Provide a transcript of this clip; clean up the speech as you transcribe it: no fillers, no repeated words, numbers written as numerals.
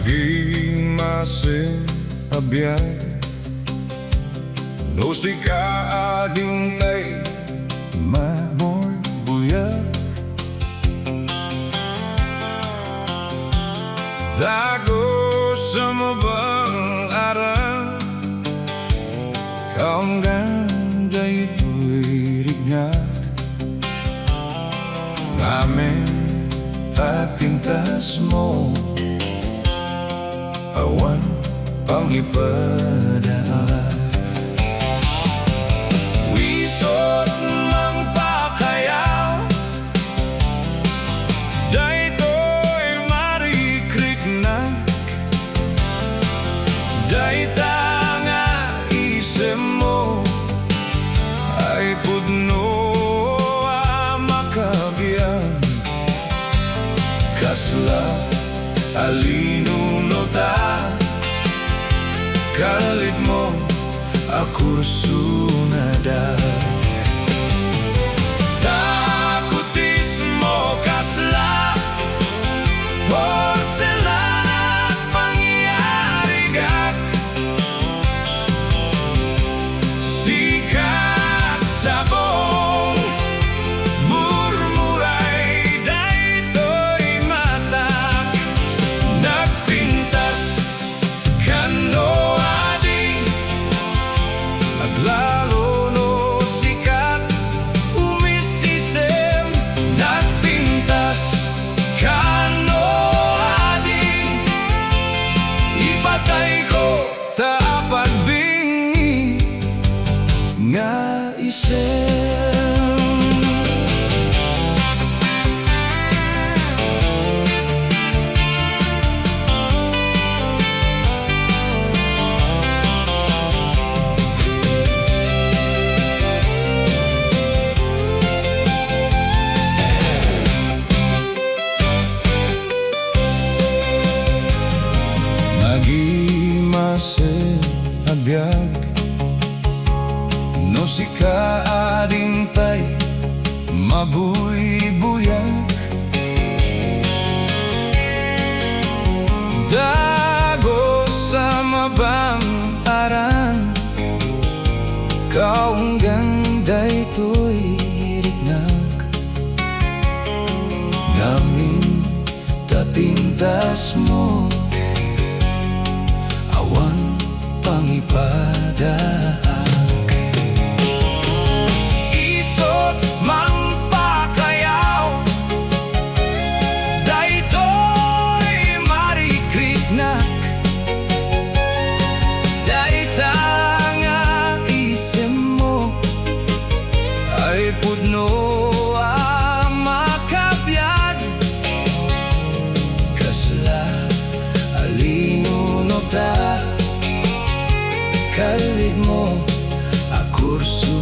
Maging masin a biag no si kaading tay mamoy buyag dago sa mabang araw kaong ganda ito'y rignat ngamin Napintas mo awan pangipadaan wisot mang pakayaw daytoy marikriknak dayta nga isem mo ay pudno a makabiyang kasla alinunota kalit mo ako sunada takutis mo kasla porselana at pangyarigak sikat sabong murmuray daytoy matak nagpintas kano lalo no sikat umisisem nagpintas kano ading ipatay ko taapag bingi nga isem Masin a biag no si kaading tay mabuy-buyag dago sa mabang aran kaong ganda ito'y rignag namin tapintas mo awan pangipadaan isot mang pakayaw daytoy marikriknak dayta nga isem mo ay pudno a makabyag kasla alinunota kalit mo a kurso